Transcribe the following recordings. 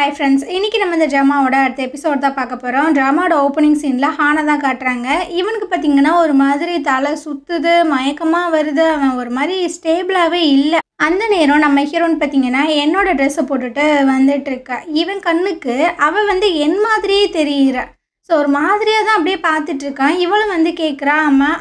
Hi friends, இன்றைக்கி நம்ம இந்த ட்ராமாவோட அடுத்த எபிசோட் தான் பார்க்க போகிறோம். ட்ராமாவோட ஓப்பனிங் சீனில் ஹானை தான் காட்டுறாங்க. இவனுக்கு பார்த்திங்கன்னா ஒரு மாதிரி தலை சுற்றுது, மயக்கமாக வருது, அவன் ஒரு மாதிரி ஸ்டேபிளாகவே இல்லை. அந்த நேரம் நம்ம ஹீரோன்னு பார்த்திங்கன்னா என்னோட ட்ரெஸ்ஸை போட்டுட்டு வந்துட்டுருக்கா. இவன் கண்ணுக்கு அவள் என் மாதிரியே தெரிகிற. ஸோ ஒரு மாதிரியாக தான் அப்படியே பார்த்துட்ருக்கான். இவளும் கேட்குறா,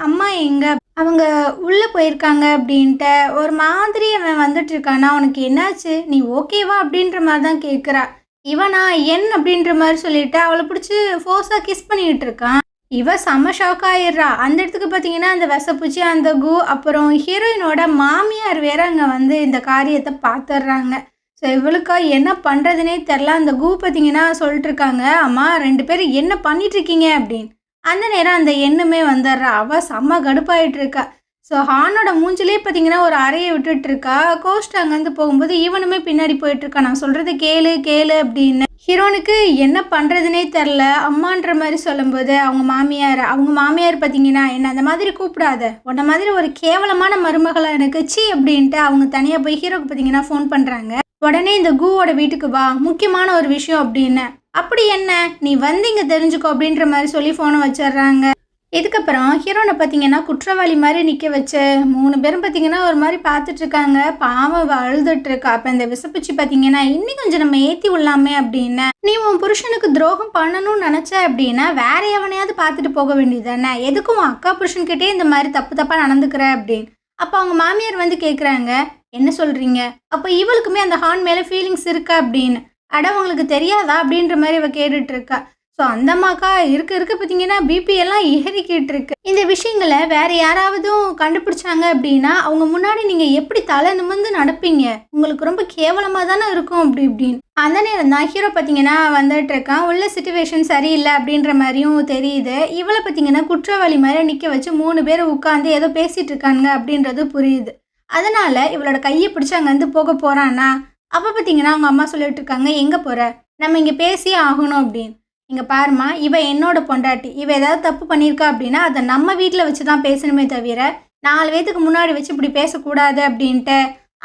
அம்மா எங்கே, அவங்க உள்ளே போயிருக்காங்க அப்படின்ட்டு. ஒரு மாதிரி அவன் வந்துட்டுருக்கானா, உனக்கு என்னாச்சு, நீ ஓகேவா அப்படின்ற மாதிரி தான் கேட்குறா. இவனா என் அப்படின்ற மாதிரி சொல்லிட்டு அவளை பிடிச்சி ஃபோர்ஸாக கிஸ் பண்ணிக்கிட்டு இருக்கான். இவ செம்ம ஷாக் ஆயிடுறா. அந்த இடத்துக்கு பார்த்தீங்கன்னா அந்த விசப்பூச்சி, அந்த கு, அப்புறம் ஹீரோயினோட மாமியார் வேற அங்கே இந்த காரியத்தை பார்த்துடுறாங்க. ஸோ இவளுக்கா என்ன பண்ணுறதுனே தெரில. அந்த கு பார்த்தீங்கன்னா சொல்லிட்டு இருக்காங்க, அம்மா 2 பேரும் என்ன பண்ணிட்டுருக்கீங்க அப்படின்னு. அந்த நேரம் அந்த எண்ணுமே வந்துடுறா. அவள் செம்ம கடுப்பாயிட்டு இருக்கா. ஸோ ஹானோட மூஞ்சிலே பார்த்தீங்கன்னா ஒரு அறையை விட்டுட்டுருக்கா. கோஸ்ட் அங்கேருந்து போகும்போது இவனுமே பின்னாடி போயிட்டுருக்கா. நான் சொல்கிறது கேளு கேளு அப்படின்னு. ஹீரோனுக்கு என்ன பண்ணுறதுனே தெரில. அம்மான்ற மாதிரி சொல்லும்போது அவங்க மாமியார் பார்த்தீங்கன்னா என்ன அந்த மாதிரி கூப்பிடாத, உன்ன மாதிரி ஒரு கேவலமான மருமகளை எனக்கு சி அப்படின்ட்டு அவங்க தனியாக போய் ஹீரோக்கு பார்த்தீங்கன்னா ஃபோன் பண்ணுறாங்க. உடனே இந்த கூவோட வீட்டுக்கு வா, முக்கியமான ஒரு விஷயம் அப்படின்னு. அப்படி என்ன, நீ இங்கே தெரிஞ்சுக்கோ அப்படின்ற மாதிரி சொல்லி ஃபோனை வச்சிடுறாங்க. இதுக்கப்புறம் ஹீரோனை பார்த்தீங்கன்னா குற்றவாளி மாதிரி நிற்க வச்சு 3 பேரும் பார்த்தீங்கன்னா ஒரு மாதிரி பார்த்துட்ருக்காங்க. பாவம் அழுதுட்டுருக்கா. அப்போ இந்த விசப்பூச்சி பார்த்தீங்கன்னா இன்னும் கொஞ்சம் நம்ம ஏற்றி விடலாமே அப்படின்னு. நீ உன் புருஷனுக்கு துரோகம் பண்ணணும்னு நினச்ச அப்படின்னா வேற எவனையாவது பார்த்துட்டு போக வேண்டியது தானே, எதுக்கும் உன் அக்கா புருஷன்கிட்டே இந்த மாதிரி தப்பாக நடந்துக்கிற அப்படின்னு. அப்போ அவங்க மாமியார் கேட்குறாங்க, என்ன சொல்கிறீங்க, அப்போ இவளுக்குமே அந்த ஹான் மேலே ஃபீலிங்ஸ் இருக்கா அப்படின்னு. அட உங்களுக்கு தெரியாதா அப்படின்ற மாதிரி இவ கேட்டுட்ருக்கா. ஸோ அந்த அம்மாக்கா இருக்க பார்த்தீங்கன்னா பிபி எல்லாம் ஏறிக்கிட்டு இருக்கு. இந்த விஷயங்களை வேற யாராவதும் கண்டுபிடிச்சாங்க அப்படின்னா அவங்க முன்னாடி நீங்கள் எப்படி தலை நிமிர்ந்து நடப்பீங்க, உங்களுக்கு ரொம்ப கேவலமாக தானே இருக்கும் அப்படி இப்படின்னு. அந்த நேரம் தான் ஹீரோ பார்த்தீங்கன்னா வந்துட்டு இருக்கான். உள்ள சிச்சுவேஷன் சரியில்லை அப்படின்ற மாதிரியும் தெரியுது. இவளை பார்த்தீங்கன்னா குற்றவாளி மாதிரி நிற்க வச்சு 3 பேர் உட்காந்து ஏதோ பேசிகிட்டு இருக்காங்க அப்படின்றது புரியுது. அதனால் இவளோட கையை பிடிச்சி அங்கேருந்து போக போகிறான்னா அப்போ பார்த்தீங்கன்னா அவங்க அம்மா சொல்லிட்டு இருக்காங்க, எங்கே போகிற, நம்ம இங்கே பேசியே ஆகணும் அப்படின்னு. இங்கே பாருமா, இவ என்னோட பொண்டாட்டி, இவ ஏதாவது தப்பு பண்ணியிருக்கா அப்படின்னா அதை நம்ம வீட்டில் வச்சு தான் பேசணுமே தவிர 4 பேத்துக்கு முன்னாடி வச்சு இப்படி பேசக்கூடாது அப்படின்ட்டு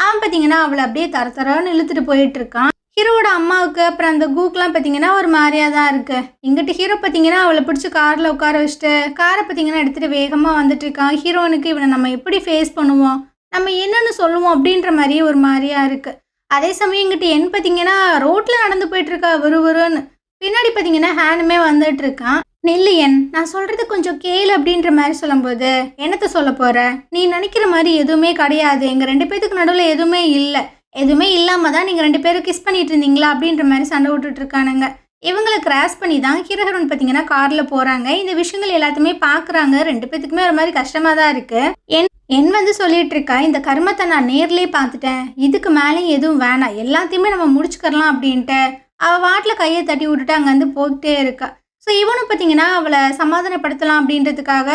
அவன் பார்த்தீங்கன்னா அவளை அப்படியே தரன்னு இழுத்துட்டு போயிட்டு இருக்கான். ஹீரோவோட அம்மாவுக்கு அப்புறம் அந்த கூக்கெலாம் பார்த்தீங்கன்னா ஒரு மாதிரியாக தான் இருக்குது. இங்கிட்ட ஹீரோ பார்த்தீங்கன்னா அவளை பிடிச்சி காரில் உட்கார வச்சுட்டு காரை பார்த்தீங்கன்னா எடுத்துகிட்டு வேகமாக வந்துட்டு இருக்கான். ஹீரோனுக்கு இவனை நம்ம எப்படி ஃபேஸ் பண்ணுவோம், நம்ம என்னென்னு சொல்லுவோம் அப்படின்ற மாதிரியே ஒரு மாதிரியாக இருக்குது. அதே சமயம் இங்கிட்ட என் பார்த்தீங்கன்னா ரோட்டில் நடந்து போயிட்டுருக்கா விறுவிறுன்னு. பின்னாடி பார்த்தீங்கன்னா ஹேனுமே வந்துட்டு இருக்கான். நெல்லியன், நான் சொல்கிறது கொஞ்சம் கேளு அப்படின்ற மாதிரி சொல்லும்போது, என்னத்தை சொல்ல போகிற, நீ நினைக்கிற மாதிரி எதுவுமே கிடையாது, எங்கள் 2 பேத்துக்கு நடுவில் எதுவுமே இல்லை, எதுவுமே இல்லாமல் தான் நீங்கள் 2 பேரும் கிஸ் பண்ணிட்டு இருந்தீங்களா அப்படின்ற மாதிரி சண்டை விட்டுட்ருக்கானுங்க. இவங்களை கிராஸ் பண்ணி தான் ஹீரோயின் பார்த்தீங்கன்னா காரில் போகிறாங்க. இந்த விஷயங்கள் எல்லாத்தையுமே பார்க்குறாங்க. 2 பேத்துக்குமே ஒரு மாதிரி கஷ்டமாக தான் இருக்குது. என் சொல்லிட்டு இருக்கா, இந்த கர்மத்தை நான் நேர்லேயே பார்த்துட்டேன், இதுக்கு மேலேயும் எதுவும் வேணாம், எல்லாத்தையுமே நம்ம முடிச்சுக்கலாம் அப்படின்ட்டு அவள் வாட்டில் கையை தட்டி விட்டுட்டு அங்கேருந்து போயிட்டே இருக்கா. ஸோ இவனும் பார்த்தீங்கன்னா அவளை சமாதானப்படுத்தலாம் அப்படின்றதுக்காக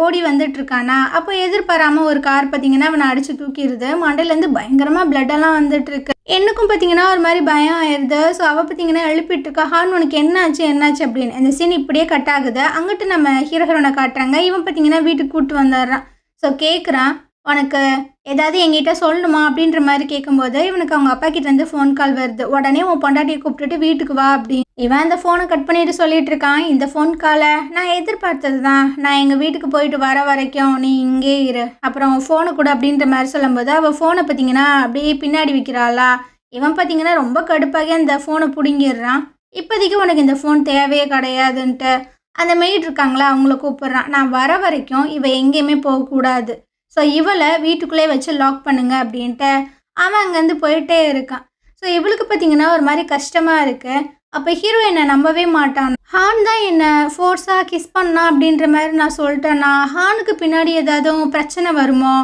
ஓடி வந்துட்டு இருக்கானா. அப்போ எதிர்பாராமல் ஒரு கார் பார்த்தீங்கன்னா அவனை அடித்து தூக்கிடுது. மண்டையிலேருந்து பயங்கரமாக பிளட்டெல்லாம் வந்துட்டு இருக்கு. எனக்கும் பார்த்தீங்கன்னா ஒரு மாதிரி பயம் ஆயிடுது. ஸோ அவள் பார்த்தீங்கன்னா எழுப்பிட்டு இருக்கா, ஹான் உனக்கு என்னாச்சு அப்படின்னு. இந்த சீன் இப்படியே கட் ஆகுது. அங்கிட்டு நம்ம ஹீரோனை காட்டுறாங்க. இவன் பார்த்தீங்கன்னா வீட்டுக்கு கூப்பிட்டு வந்துடுறான். ஸோ கேட்குறான், உனக்கு ஏதாவது எங்கிட்ட சொல்லணுமா அப்படின்ற மாதிரி கேட்கும்போது இவனுக்கு அவங்க அப்பா கிட்டேருந்து ஃபோன் கால் வருது. உடனே உன் பொண்டாட்டியை கூப்பிட்டுட்டு வீட்டுக்கு வா அப்படின்னு. இவன் அந்த ஃபோனை கட் பண்ணிட்டு சொல்லிட்டு இருக்கான், இந்த ஃபோன் காலை நான் எதிர்பார்த்தது தான், நான் எங்கள் வீட்டுக்கு போயிட்டு வர வரைக்கும் நீ இங்கே இரு, அப்புறம் ஃபோனை கூட அப்படின்ற மாதிரி சொல்லும்போது அவள் ஃபோனை பார்த்தீங்கன்னா அப்படியே பின்னாடி வைக்கிறாளா. இவன் பார்த்தீங்கன்னா ரொம்ப கடுப்பாகி அந்த ஃபோனை பிடுங்கிடுறான். இப்போதைக்கு உனக்கு இந்த ஃபோன் தேவையே கிடையாதுன்ட்டு அந்த மெய்ட் இருக்காங்களா அவங்கள கூப்பிட்றான். நான் வர வரைக்கும் இவ எங்கேயுமே போகக்கூடாது, ஸோ இவளை வீட்டுக்குள்ளே வச்சு லாக் பண்ணுங்க அப்படின்ட்டு அவன் அங்கேருந்து போயிட்டே இருக்கான். ஸோ இவளுக்கு பார்த்தீங்கன்னா ஒரு மாதிரி கஷ்டமாக இருக்குது. அப்போ ஹீரோ என்னை நம்பவே மாட்டான். ஹான் தான் என்னை ஃபோர்ஸாக கிஸ் பண்ணா அப்படின்ற மாதிரி நான் சொல்லிட்டேன்னா ஹானுக்கு பின்னாடி ஏதாவது பிரச்சனை வருமோ,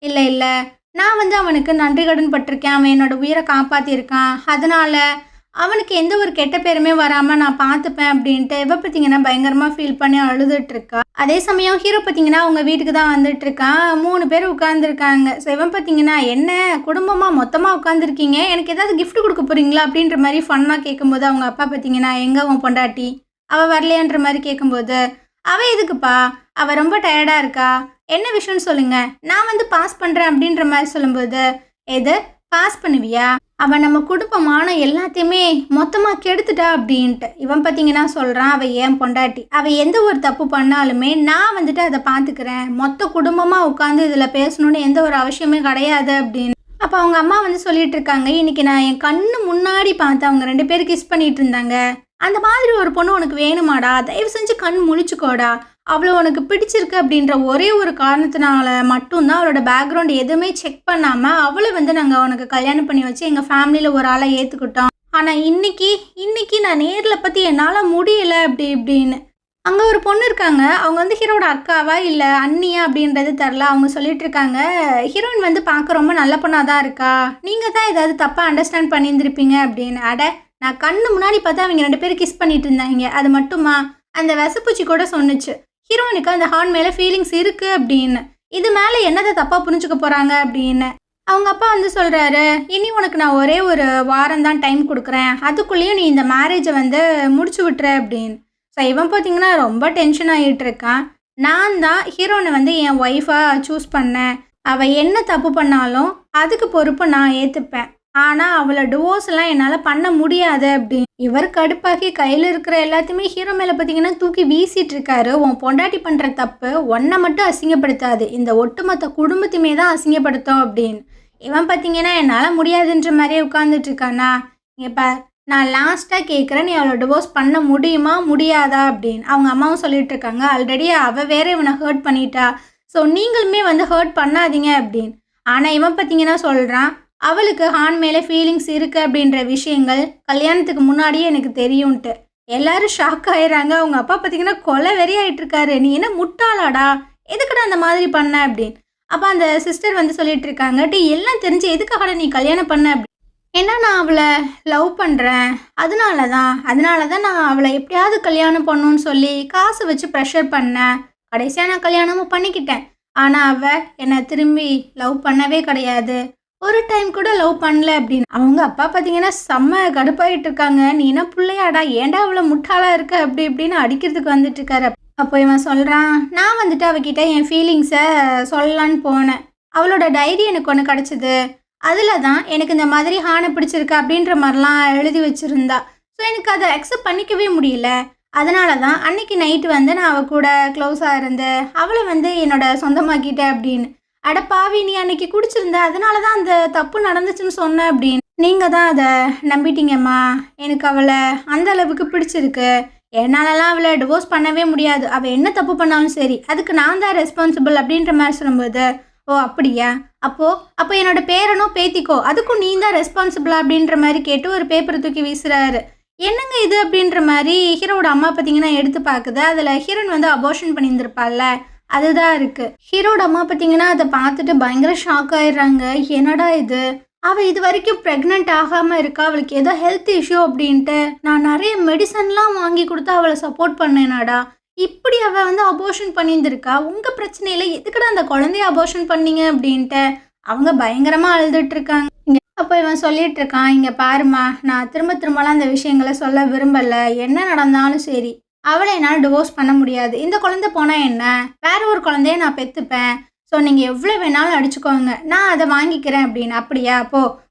இல்லை நான் அவனுக்கு நன்றி கடன் பட்டிருக்கேன், அவன் என்னோடய உயிரை காப்பாற்றியிருக்கான், அதனால் அவனுக்கு எந்த ஒரு கெட்ட பேருமே வராமல் நான் பார்த்துப்பேன் அப்படின்ட்டு இவ பார்த்தீங்கன்னா பயங்கரமாக ஃபீல் பண்ணி அழுதுட்டுருக்கா. அதே சமயம் ஹீரோ பார்த்தீங்கன்னா அவங்க வீட்டுக்கு தான் வந்துட்டுருக்கான். 3 பேர் உட்காந்துருக்காங்க. ஸோ இவன் பார்த்தீங்கன்னா என்ன குடும்பமாக மொத்தமாக உட்காந்துருக்கீங்க, எனக்கு ஏதாவது கிஃப்ட் கொடுக்க போகிறீங்களா அப்படின்ற மாதிரி ஃபன்னாக கேட்கும்போது அவங்க அப்பா பார்த்தீங்கன்னா எங்கே உன் பொண்டாட்டி, அவள் வரலையான்ற மாதிரி கேட்கும்போது அவள் எதுக்குப்பா, அவள் ரொம்ப டயர்டாக இருக்கா, என்ன விஷயம்னு சொல்லுங்கள், நான் பாஸ் பண்ணுறேன் அப்படின்ற மாதிரி சொல்லும்போது, எது பாஸ் பண்ணுவியா, அவ நம்ம குடும்பமான எல்லாத்தையுமே மொத்தமா கெடுத்துட்டா அப்படின்ட்டு. இவன் பார்த்தீங்கன்னா சொல்றான், அவ என் பொண்டாட்டி. அவ எந்த ஒரு தப்பு பண்ணாலுமே நான் வந்துட்டு அத பார்த்துக்கிறேன். மொத்த குடும்பமா உட்காந்து இதில பேசணும்னு எந்த ஒரு அவசியமே கிடையாது அப்படின்னு. அப்ப அவங்க அம்மா வந்து சொல்லிட்டு இருக்காங்க, "இன்னைக்கு நான் என் கண்ணு முன்னாடி பார்த்தேன். அவங்க 2 பேரும் கிஸ் பண்ணிட்டு இருந்தாங்க. அந்த மாதிரி ஒரு பொண்ணு உனக்கு வேணுமாடா? தயவு செஞ்சு கண் முழிச்சுக்கோடா. அவள உனக்கு பிடிச்சிருக்கு அப்படின்ற ஒரே ஒரு காரணத்தினால மட்டும் தான் அவளோட பேக்ரவுண்ட் எதுவுமே செக் பண்ணாம அவள வந்து நாங்க உனக்கு கல்யாணம் பண்ணி வச்சு எங்க ஃபேமிலியில ஒரு ஆளா ஏத்துக்கிட்டோம். ஆனா இன்னைக்கு இன்னைக்கு நான் நேர்ல பத்தி என்னால முடியல" அப்படி இப்படின்னு. அங்க ஒரு பொண்ணு இருக்காங்க. அவங்க வந்து ஹீரோவோட அக்காவா இல்ல அண்ணியா அப்படின்றது தெரியல. அவங்க சொல்லிட்டு இருக்காங்க, "ஹீரோயின் வந்து பார்க்க ரொம்ப நல்ல பொண்ணா தான் இருக்கா. நீங்க தான் ஏதாவது தப்பா அண்டர்ஸ்டாண்ட் பண்ணியிருந்திருப்பீங்க" அப்படின்னு. அட நான் கண்ணு முன்னாடி பார்த்தா அவங்க 2 பேரும் கிஸ் பண்ணிட்டு இருந்தாங்க. அது மட்டுமா? அந்த வெசப்பூச்சி கூட சொன்னுச்சு, ஹீரோயினுக்கு அந்த ஹார்ன் மேல ஃபீலிங்ஸ் இருக்கு அப்படின்னு. இது மேல என்னத தப்பா புரிஞ்சுக்க போறாங்க அப்படின்னு. அவங்க அப்பா வந்து சொல்றாரு, "இனி உனக்கு நான் ஒரே ஒரு வாரம் தான் டைம் குடுக்குறேன். அதுக்குள்ளேயும் நீ இந்த மேரேஜை வந்து முடிச்சு விட்டுரு" அப்படின்னு. ஸோ இவன் பார்த்தீங்கன்னா ரொம்ப டென்ஷன் ஆகிட்டு இருக்கான். நான் தான் ஹீரோனை வந்து என் ஒய்ஃபாக சூஸ் பண்ணேன். அவள் என்ன தப்பு பண்ணாலும் அதுக்கு பொறுப்பு நான் ஏற்றுப்பேன். ஆனால் அவளை டிவோர்ஸ்லாம் என்னால் பண்ண முடியாது அப்படின்னு. இவர் கடுப்பாக்கி கையில் இருக்கிற எல்லாத்தையுமே ஹீரோ மேலே பார்த்தீங்கன்னா தூக்கி வீசிட்டு இருக்காரு. உன் பொண்டாட்டி பண்ணுற தப்பு ஒன்றை மட்டும் அசிங்கப்படுத்தாது, இந்த ஒட்டுமொத்த குடும்பத்தையுமே தான் அசிங்கப்படுத்தும் அப்படின்னு. இவன் பார்த்தீங்கன்னா என்னால் முடியாதுன்ற மாதிரியே உட்காந்துட்டு இருக்கானா. இப்போ நான் லாஸ்ட்டாக கேட்குறேன், நீ அவளை டிவோர்ஸ் பண்ண முடியுமா முடியாதா அப்படின்னு. அவங்க அம்மாவும் சொல்லிட்டு இருக்காங்க, ஆல்ரெடி அவள் வேற இவனை ஹர்ட் பண்ணிட்டா, ஸோ நீங்களுமே வந்து ஹர்ட் பண்ணாதீங்க அப்படின்னு. ஆனால் இவன் பார்த்தீங்கன்னா சொல்கிறான், அவளுக்கு ஹான் மேலே ஃபீலிங்ஸ் இருக்குது அப்படின்ற விஷயங்கள் கல்யாணத்துக்கு முன்னாடியே எனக்கு தெரியும்ன்ட்டு. எல்லாரும் ஷாக் ஆயிடுறாங்க. அவங்க அப்பா பார்த்தீங்கன்னா கொலை வெறியாயிட்டு இருக்காரு, நீ என்ன முட்டாளாடா, எதுக்குடா அந்த மாதிரி பண்ண அப்படின்னு. அப்போ அந்த சிஸ்டர் வந்து சொல்லிட்டு இருக்காங்க, டி எல்லாம் தெரிஞ்சு எதுக்காக நீ கல்யாணம் பண்ண அப்படி. ஏன்னா நான் அவளை லவ் பண்ணுறேன், அதனால தான் நான் அவளை எப்படியாவது கல்யாணம் பண்ணணும்னு சொல்லி காசு வச்சு ப்ரெஷர் பண்ணேன். கடைசியாக நான் கல்யாணமும் பண்ணிக்கிட்டேன். ஆனால் அவள் என்னை திரும்பி லவ் பண்ணவே கிடையாது, ஒரு டைம் கூட லவ் பண்ணல அப்படின்னு. அவங்க அப்பா பார்த்தீங்கன்னா செம்ம கடுப்பாயிட்டு இருக்காங்க, நீ என்ன பிள்ளையாடா, ஏன்டா அவளை முட்டாளாக இருக்க அப்படி இப்படின்னு அடிக்கிறதுக்கு வந்துட்டு இருக்காரு. அப்போ இவன் சொல்கிறான், நான் வந்துட்டு அவகிட்ட என் ஃபீலிங்ஸை சொல்லலான்னு போனேன். அவளோட டைரி எனக்கு ஒன்று கிடச்சிது. அதில் தான் எனக்கு இந்த மாதிரி ஹானை பிடிச்சிருக்கு அப்படின்ற மாதிரிலாம் எழுதி வச்சுருந்தா. ஸோ எனக்கு அதை அக்செப்ட் பண்ணிக்கவே முடியல. அதனால தான் அன்னைக்கு நைட்டு வந்து நான் அவள் கூட க்ளோஸாக இருந்தேன், அவளை வந்து என்னோட சொந்தமாக்கிட்டேன் அப்படின்னு. அட பாவி, நீ அன்னைக்கு குடிச்சிருந்த, அதனால தான் அந்த தப்பு நடந்துச்சுன்னு சொன்னேன் அப்படின்னு. நீங்கள் தான் அதை நம்பிட்டீங்கம்மா. எனக்கு அவளை அந்த அளவுக்கு பிடிச்சிருக்கு, என்னாலலாம் அவளை டிவோர்ஸ் பண்ணவே முடியாது. அவள் என்ன தப்பு பண்ணாலும் சரி அதுக்கு நான் தான் ரெஸ்பான்சிபிள் அப்படின்ற மாதிரி சொல்லும்போது, ஓ அப்படியா, அப்போ என்னோட பேரனோ பேத்திக்கோ அதுக்கும் நீ தான் ரெஸ்பான்சிபிளா அப்படின்ற மாதிரி கேட்டு ஒரு பேப்பரை தூக்கி வீசுறாரு. என்னங்க இது அப்படின்ற மாதிரி ஹீரோட அம்மா பார்த்தீங்கன்னா எடுத்து பார்க்குது. அதில் ஹீரோன் வந்து அபார்ஷன் பண்ணியிருந்திருப்பாள்ல, அதுதான் இருக்குது. ஹீரோட அம்மா பார்த்தீங்கன்னா அதை பார்த்துட்டு பயங்கர ஷாக் ஆயிடுறாங்க. என்னடா இது, அவள் இது வரைக்கும் ப்ரெக்னென்ட் ஆகாமல் இருக்கா, அவளுக்கு ஏதோ ஹெல்த் இஷ்யூ அப்படின்ட்டு நான் நிறைய மெடிசன்லாம் வாங்கி கொடுத்து அவளை சப்போர்ட் பண்ணேனாடா, இப்படி அவள் வந்து அபோர்ஷன் பண்ணியிருந்திருக்கா, உங்கள் பிரச்சனையில் எதுக்குடா அந்த குழந்தைய அபோர்ஷன் பண்ணீங்க அப்படின்ட்டு அவங்க பயங்கரமாக அழுதுட்ருக்காங்க. அப்போ இவன் சொல்லிட்டு இருக்கான், இங்கே பாருமா, நான் திரும்பலாம் அந்த விஷயங்களை சொல்ல விரும்பலை, என்ன நடந்தாலும் சரி அவளை என்னால் டிவோர்ஸ் பண்ண முடியாது. இந்த குழந்தை போனால் என்ன, வேற ஒரு குழந்தைய நான் பெற்றுப்பேன். ஸோ நீங்கள் எவ்வளோ வேணாலும் அடிச்சுக்கோங்க, நான் அதை வாங்கிக்கிறேன் அப்படின்னு. அப்படியா,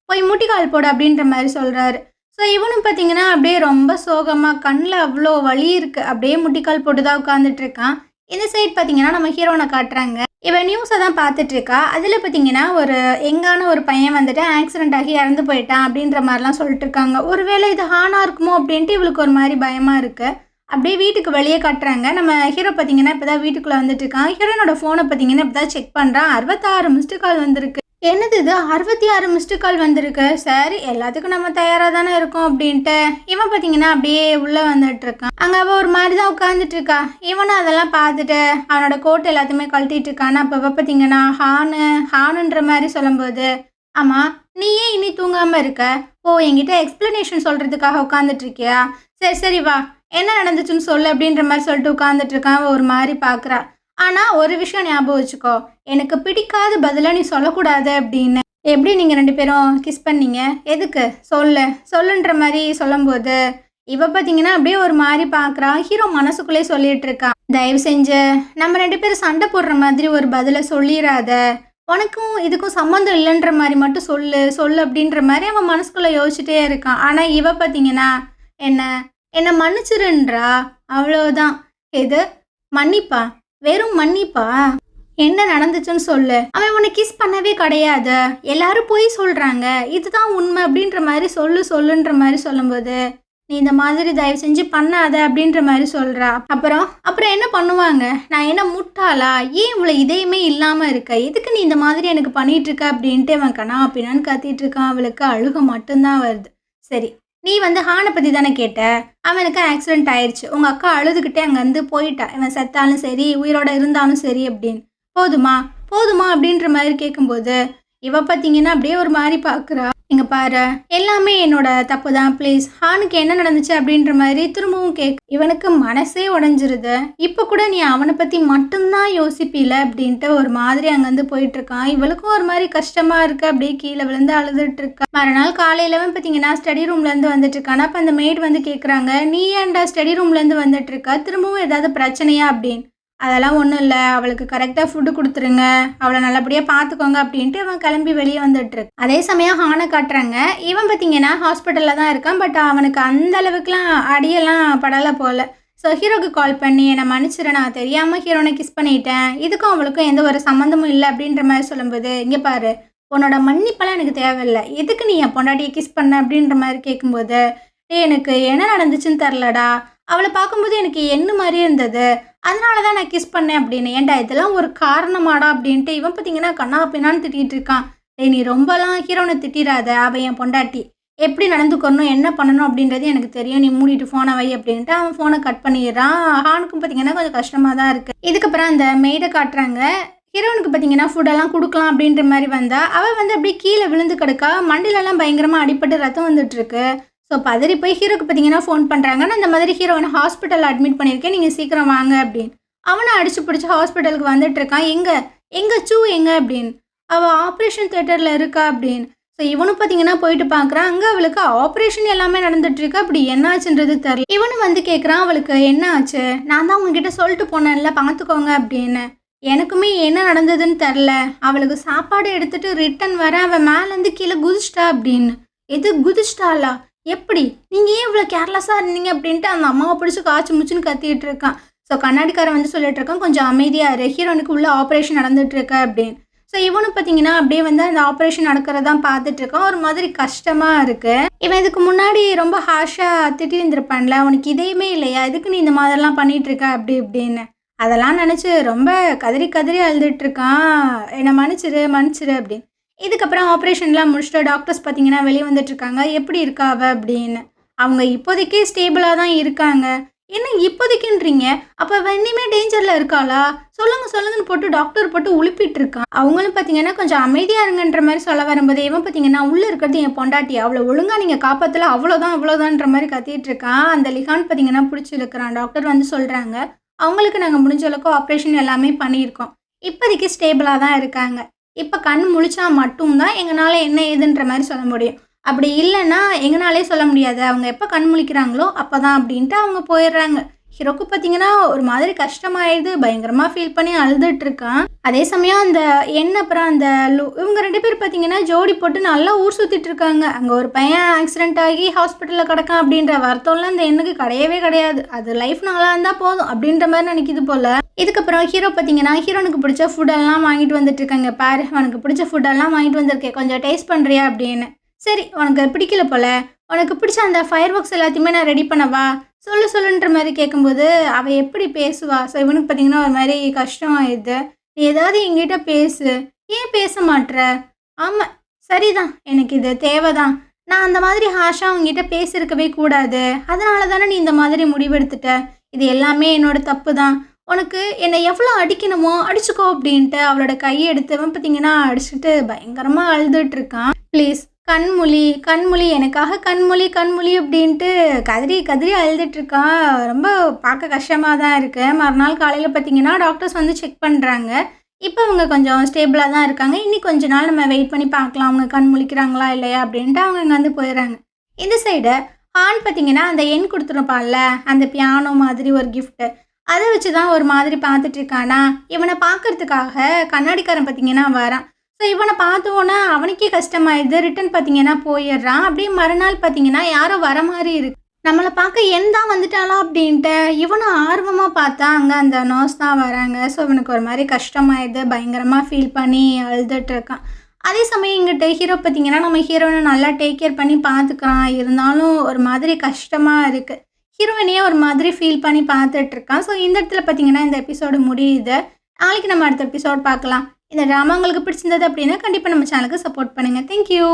போய் முட்டிக்கால் போடு அப்படின்ற மாதிரி சொல்கிறாரு. ஸோ இவனும் பார்த்தீங்கன்னா அப்படியே ரொம்ப சோகமாக கண்ணில் அவ்வளோ வலி இருக்குது, அப்படியே முட்டிக்கால் போட்டு தான் உட்காந்துட்ருக்கான். இந்த சைட் பார்த்தீங்கன்னா நம்ம ஹீரோனை காட்டுறாங்க. இவன் நியூஸை தான் பார்த்துட்ருக்கா. அதில் பார்த்தீங்கன்னா ஒரு எங்கான ஒரு பையன் வந்துட்டு ஆக்சிடென்ட் ஆகி இறந்து போயிட்டான் அப்படின்ற மாதிரிலாம் சொல்லிட்டு இருக்காங்க. ஒருவேளை இது ஹானாக இருக்குமோ அப்படின்ட்டு இவளுக்கு ஒரு மாதிரி பயமாக இருக்குது. அப்படியே வீட்டுக்கு வெளியே காட்டுறாங்க. நம்ம ஹீரோ பார்த்தீங்கன்னா இப்போ தான் வீட்டுக்குள்ளே வந்துட்டு இருக்கான். ஹீரோனோட ஃபோனை பார்த்தீங்கன்னா இப்போ தான் செக் பண்ணுறான். 66 மிஸ்டு கால் வந்திருக்கு. என்னது இது, 66 மிஸ்டு கால் வந்திருக்கு, சரி எல்லாத்துக்கும் நம்ம தயாராக தானே இருக்கோம் அப்படின்ட்டு இவன் பார்த்தீங்கன்னா அப்படியே உள்ளே வந்துட்டு இருக்கான். அங்கே அவள் ஒரு மாதிரி தான் உட்காந்துட்டு இருக்கா. இவனும் அதெல்லாம் பார்த்துட்டு அவனோட கோட் எல்லாத்தையுமே கழட்டிட்டு இருக்கான். அப்போ பார்த்தீங்கன்னா ஹானுன்ற மாதிரி சொல்லும்போது, ஆமாம் நீ ஏன் இனி தூங்காமல் இருக்க, என்கிட்ட எக்ஸ்பிளனேஷன் சொல்கிறதுக்காக உட்காந்துட்டு இருக்கியா, சரி வா என்ன நடந்துச்சுன்னு சொல்லு அப்படின்ற மாதிரி சொல்லிட்டு உட்காந்துட்டு இருக்கான். ஒரு மாதிரி பார்க்குறா. ஆனால் ஒரு விஷயம் ஞாபகம் வச்சுக்கோ, எனக்கு பிடிக்காத பதிலாக நீ சொல்லக்கூடாது அப்படின்னு. எப்படி நீங்கள் 2 பேரும் கிஸ் பண்ணீங்க, எதுக்கு சொல்லுன்ற மாதிரி சொல்லும்போது இவ பார்த்தீங்கன்னா அப்படியே ஒரு மாதிரி பார்க்குறா. ஹீரோ மனசுக்குள்ளே சொல்லிட்டு இருக்கான், தயவு செஞ்சு நம்ம 2 பேரும் சண்டை போடுற மாதிரி ஒரு பதிலை சொல்லிடாத, உனக்கும் இதுக்கும் சம்மந்தம் இல்லைன்ற மாதிரி மட்டும் சொல்லு சொல்லு அப்படின்ற மாதிரி அவன் மனசுக்குள்ளே யோசிச்சுட்டே இருக்கான். ஆனால் இவ பார்த்தீங்கன்னா என்ன என்ன மன்னிச்சிருன்றா. அவ்வளோதான். எது மன்னிப்பா? வெறும் மன்னிப்பா? என்ன நடந்துச்சுன்னு சொல்லு. அவன் உன்னை கிஸ் பண்ணவே கிடையாது, எல்லாரும் போய் சொல்றாங்க, இதுதான் உண்மை அப்படின்ற மாதிரி சொல்லு சொல்லுன்ற மாதிரி சொல்லும்போது நீ இந்த மாதிரி தயவு செஞ்சு பண்ணாத அப்படின்ற மாதிரி சொல்றா. அப்புறம் அப்புறம் என்ன பண்ணுவாங்க? நான் என்ன முட்டாளா? ஏன் இவ்வளோ இதயமே இல்லாமல் இருக்க? எதுக்கு நீ இந்த மாதிரி எனக்கு பண்ணிட்டு இருக்க அப்படின்ட்டு அவன் கண்ணா பின்னான்னு கத்திட்டு இருக்கான். அவளுக்கு அழுக மட்டும்தான் வருது. சரி, நீ வந்து ஹானை பற்றி தானே கேட்ட. அவனுக்கு ஆக்சிடென்ட் ஆயிடுச்சு, உங்கள் அக்கா அழுதுகிட்டே அங்கேருந்து போயிட்டா, இவன் செத்தாலும் சரி உயிரோட இருந்தாலும் சரி அப்படின்னு. போதுமா போதுமா அப்படின்ற மாதிரி கேட்கும்போது இவ பார்த்தீங்கன்னா அப்படியே ஒரு மாதிரி பார்க்குறா. இங்கே பாரு, எல்லாமே என்னோட தப்பு தான், ப்ளீஸ் ஹானுக்கு என்ன நடந்துச்சு அப்படின்ற மாதிரி திரும்பவும் இவனுக்கு மனசே உடஞ்சிருது. இப்போ கூட நீ அவனை பற்றி மட்டும்தான் யோசிப்பில அப்படின்ட்டு ஒரு மாதிரி அங்கேருந்து போயிட்டுருக்கான். இவளுக்கும் ஒரு மாதிரி கஷ்டமாக இருக்குது, அப்படியே கீழே விழுந்து அழுதுட்டு இருக்கா. மறுநாள் காலையிலவே பார்த்தீங்கன்னா ஸ்டடி ரூம்லேருந்து வந்துட்டு இருக்கானா. அப்போ அந்த மெய்ட் வந்து கேட்குறாங்க, நீ ஏன்டா ஸ்டடி ரூம்லேருந்து வந்துட்டு இருக்கா, திரும்பவும் ஏதாவது பிரச்சனையா அப்படின்னு. அதெல்லாம் ஒன்றும் இல்லை, அவளுக்கு கரெக்டாக ஃபுட்டு கொடுத்துருங்க, அவளை நல்லபடியாக பார்த்துக்கோங்க அப்படின்ட்டு இவன் கிளம்பி வெளியே வந்துட்டுருக்கு. அதே சமயம் ஹானை காட்டுறாங்க. இவன் பார்த்தீங்கன்னா ஹாஸ்பிட்டலில் தான் இருக்கான். பட் அவனுக்கு அந்த அளவுக்குலாம் அடியெல்லாம் படலை போல். ஸோ ஹீரோக்கு கால் பண்ணி என்னை மன்னிச்சிட, நான் தெரியாமல் ஹீரோனை கிஸ் பண்ணிட்டேன், இதுக்கும் அவளுக்கும் எந்த ஒரு சம்மந்தமும் இல்லை அப்படின்ற மாதிரி சொல்லும்போது, இங்கே பாரு, உன்னோட மன்னிப்பெல்லாம் எனக்கு தேவையில்லை, எதுக்கு நீ என் பொண்டாட்டியை கிஸ் பண்ண அப்படின்ற மாதிரி கேட்கும்போது, எனக்கு என்ன நடந்துச்சுன்னு தெரிலடா, அவளை பார்க்கும்போது எனக்கு என்ன மாதிரி இருந்தது, அதனால தான் நான் கிஸ் பண்ணேன் அப்படின்னு. ஏன்டா இதெல்லாம் ஒரு காரணமாடா அப்படின்ட்டு இவன் பார்த்தீங்கன்னா கண்ணா பின்னான்னு திட்டிகிட்டு இருக்கான். நீ ரொம்பலாம் ஹீரோனை திட்டிடாத, அவன் என் பொண்டாட்டி, எப்படி நடந்துக்கணும் என்ன பண்ணணும் அப்படின்றது எனக்கு தெரியும், நீ மூடிட்டு ஃபோனை வை அப்படின்ட்டு அவன் ஃபோனை கட் பண்ணிடுறான். ஹானுக்கும் பார்த்தீங்கன்னா கொஞ்சம் கஷ்டமாக தான் இருக்குது. இதுக்கப்புறம் அந்த மெய்டை காட்டுறாங்க. ஹீரோனுக்கு பார்த்தீங்கன்னா ஃபுட்டெல்லாம் கொடுக்கலாம் அப்படின்ற மாதிரி வந்தா அவள் வந்து அப்படியே கீழே விழுந்து கிடக்கா. மண்டிலெல்லாம் பயங்கரமாக அடிப்பட்டு ரத்தம் வந்துட்டுருக்கு. ஸோ பதறி போய் ஹீரோக்கு பார்த்தீங்கன்னா ஃபோன் பண்ணுறாங்க. நான் இந்த மாதிரி ஹீரோனை ஹாஸ்பிட்டலில் அட்மிட் பண்ணியிருக்கேன், நீங்கள் சீக்கிரம் வாங்க அப்படின்னு. அவனை அடிச்சு பிடிச்சி ஹாஸ்பிட்டலுக்கு வந்துட்டு இருக்கான். எங்கே சூ எங்கே அப்படின்னு. அவள் ஆப்ரேஷன் தியேட்டரில் இருக்கா அப்படின்னு. ஸோ இவனும் பார்த்தீங்கன்னா போயிட்டு பார்க்குறான். அங்கே அவளுக்கு ஆப்ரேஷன் எல்லாமே நடந்துட்டுருக்கு. அப்படி என்ன ஆச்சுன்றது தெரில. இவனும் வந்து கேட்குறான், அவளுக்கு என்ன ஆச்சு, நான் தான் உங்ககிட்ட சொல்லிட்டு போனேன்ல பார்த்துக்கோங்க அப்படின்னு. எனக்குமே என்ன நடந்ததுன்னு தெரில, அவளுக்கு சாப்பாடு எடுத்துகிட்டு ரிட்டன் வர அவள் மேலேருந்து கீழே குதிச்சிட்டா அப்படின்னு. எது குதிச்சிட்டாளா, எப்படி, நீங்கள் ஏன் இவ்வளோ கேர்லெஸ்ஸாக இருந்தீங்க அப்படின்ட்டு அந்த அம்மாவை பிடிச்சி காய்ச்சி முச்சுன்னு கத்திட்டு இருக்கான். ஸோ கண்ணாடிக்காரன் வந்து சொல்லிட்டு இருக்கான், கொஞ்சம் அமைதியாக இரு, ஹீரோனுக்கு உள்ள ஆப்ரேஷன் நடந்துட்டுருக்க அப்படின்னு. ஸோ இவனும் பார்த்தீங்கன்னா அப்படியே வந்து அந்த ஆப்ரேஷன் நடக்கிறதான் பார்த்துட்டு இருக்கான். ஒரு மாதிரி கஷ்டமாக இருக்குது. இவன் இதுக்கு முன்னாடி ரொம்ப ஹாஷாக திட்டி இருந்திருப்பான்ல, உனக்கு இதையுமே இல்லையா, இதுக்கு நீ இந்த மாதிரிலாம் பண்ணிகிட்ருக்க அப்படி இப்படின்னு. அதெல்லாம் நினச்சி ரொம்ப கதறி கதறி அழுதுட்டுருக்கான். என்னை மன்னிச்சிரு அப்படின்னு. இதுக்கப்புறம் ஆப்ரேஷன்லாம் முடிச்சுட்டு டாக்டர்ஸ் பார்த்தீங்கன்னா வெளியே வந்துட்டுருக்காங்க. எப்படி இருக்கா அவ அப்படின்னு. அவங்க இப்போதைக்கே ஸ்டேபிளாக தான் இருக்காங்க. என்ன இப்போதைக்குன்றீங்க, அப்போ அவள் இனிமே டேஞ்சரில் இருக்காளா, சொல்லுங்கன்னு போட்டு டாக்டர் போட்டு உழுப்பிட்டு இருக்கான். அவங்களும் பார்த்தீங்கன்னா கொஞ்சம் அமைதியாக இருங்கன்ற மாதிரி சொல்ல வரும்போது இவன் பார்த்தீங்கன்னா உள்ளே இருக்கிறது என் பொண்டாட்டி, அவளை ஒழுங்காக நீங்கள் காப்பாற்றல, அவ்வளோதான்ற மாதிரி கத்திட்டு இருக்கான். அந்த லிஹான் பார்த்தீங்கன்னா பிடிச்சி இருக்கிறான். டாக்டர் வந்து சொல்கிறாங்க, அவங்களுக்கு நாங்கள் முடிஞ்ச அளவுக்கு ஆப்ரேஷன் எல்லாமே பண்ணியிருக்கோம், இப்போதைக்கு ஸ்டேபிளாக தான் இருக்காங்க, இப்போ கண் முழிச்சா மட்டும்தான் எங்களால் என்ன ஏதுன்ற மாதிரி சொல்ல முடியும், அப்படி இல்லைன்னா எங்களாலே சொல்ல முடியாது, அவங்க எப்போ கண் முழிக்கிறாங்களோ அப்போ தான் அப்படின்ட்டு அவங்க போயிடுறாங்க. ஹீரோக்கு பார்த்தீங்கன்னா ஒரு மாதிரி கஷ்டமாயிடுது, பயங்கரமாக ஃபீல் பண்ணி அழுதுட்டு இருக்கான். அதே சமயம் அந்த அப்புறம் அந்த இவங்க 2 பேர் பார்த்தீங்கன்னா ஜோடி போட்டு நல்லா ஊர் சுற்றிட்டு இருக்காங்க. அங்கே ஒரு பையன் ஆக்சிடென்ட் ஆகி ஹாஸ்பிட்டலில் கிடக்கான் அப்படின்ற வருத்தம்லாம் அந்த எண்ணுக்கு கிடையவே கிடையாது, அது லைஃப் நல்லா இருந்தால் போதும் அப்படின்ற மாதிரி நினைக்கிது போல். இதுக்கப்புறம் ஹீரோ பார்த்தீங்கன்னா ஹீரோனுக்கு பிடிச்ச ஃபுட்டெல்லாம் வாங்கிட்டு வந்துட்டு இருக்காங்க. பாரு, அவனுக்கு பிடிச்ச ஃபுட்டெல்லாம் வாங்கிட்டு வந்திருக்கேன், கொஞ்சம் டேஸ்ட் பண்ணுறியா அப்படின்னு. சரி, உனக்கு பிடிக்கல போல், உனக்கு பிடிச்ச அந்த ஃபயர் ஒர்க்ஸ் எல்லாத்தையுமே நான் ரெடி பண்ணவா, சொல்லுன்ற மாதிரி கேட்கும்போது அவள் எப்படி பேசுவா. ஸோ இவனுக்கு பார்த்தீங்கன்னா ஒரு மாதிரி கஷ்டமாயிடுது. நீ ஏதாவது எங்கிட்ட பேசு, ஏன் பேச மாட்டுற, ஆமாம் சரிதான், எனக்கு இது தேவைதான், நான் அந்த மாதிரி ஹாஷாக அவங்ககிட்ட பேசியிருக்கவே கூடாது, அதனால தானே நீ இந்த மாதிரி முடிவெடுத்துட்ட, இது எல்லாமே என்னோட தப்பு தான், உனக்கு என்னை எவ்வளோ அடிக்கணுமோ அடிச்சுக்கோ அப்படின்ட்டு அவளோட கையை எடுத்தவன் பார்த்தீங்கன்னா அடிச்சுட்டு பயங்கரமாக அழுதுட்டு இருக்கான். ப்ளீஸ் கண்மொழி எனக்காக கண்மொழி அப்படின்ட்டு கதறி அழுதுட்டு இருக்கான். ரொம்ப பார்க்க கஷ்டமாக தான் இருக்குது. மறுநாள் காலையில் பார்த்தீங்கன்னா டாக்டர்ஸ் வந்து செக் பண்ணுறாங்க. இப்போ அவங்க கொஞ்சம் ஸ்டேபிளாக தான் இருக்காங்க. இன்னும் கொஞ்ச நாள் நம்ம வெயிட் பண்ணி பார்க்கலாம் அவங்க கண் முழிக்கிறாங்களா இல்லையா அப்படின்ட்டு அவங்க இங்கே வந்து போயிடுறாங்க. இந்த சைடு ஹான் பார்த்தீங்கன்னா அந்த எண் கொடுத்துருப்பான்ல, அந்த பியானோ மாதிரி ஒரு கிஃப்ட்டு, அதை வச்சு தான் ஒரு மாதிரி பார்த்துட்டு இருக்கானா. இவனை பார்க்கறதுக்காக கண்ணாடிக்காரன் பார்த்தீங்கன்னா வரான். ஸோ இவனை பார்த்தோன்னே அவனுக்கே கஷ்டமாயிடுது. ரிட்டர்ன் பார்த்தீங்கன்னா போயிடுறான். அப்படியே மறுநாள் பார்த்தீங்கன்னா யாரோ வர மாதிரி இருக்கு. நம்மளை பார்க்க என் தான் வந்துட்டாளா அப்படின்ட்டு இவனும் ஆர்வமாக பார்த்தா அங்கே அந்த நர்ஸ் தான் வராங்க. ஸோ இவனுக்கு ஒரு மாதிரி கஷ்டமாயிடுது. பயங்கரமாக ஃபீல் பண்ணி அழுதுட்டு இருக்கான். அதே சமயம் இங்கிட்ட ஹீரோ பார்த்தீங்கன்னா நம்ம ஹீரோயினை நல்லா டேக் கேர் பண்ணி பார்த்துக்கிறான். இருந்தாலும் ஒரு மாதிரி கஷ்டமாக இருக்குது. ஹீரோயினையே ஒரு மாதிரி ஃபீல் பண்ணி பார்த்துட்ருக்கான். ஸோ இந்த இடத்துல பார்த்தீங்கன்னா இந்த எபிசோடு முடியுது. நாளைக்கு நம்ம அடுத்த எபிசோட் பார்க்கலாம். இந்த ட்ராமா உங்களுக்கு பிடிச்சிருந்தது அப்படின்னா கண்டிப்பாக நம்ம சேனலுக்கு சப்போர்ட் பண்ணுங்கள். தேங்க்யூ.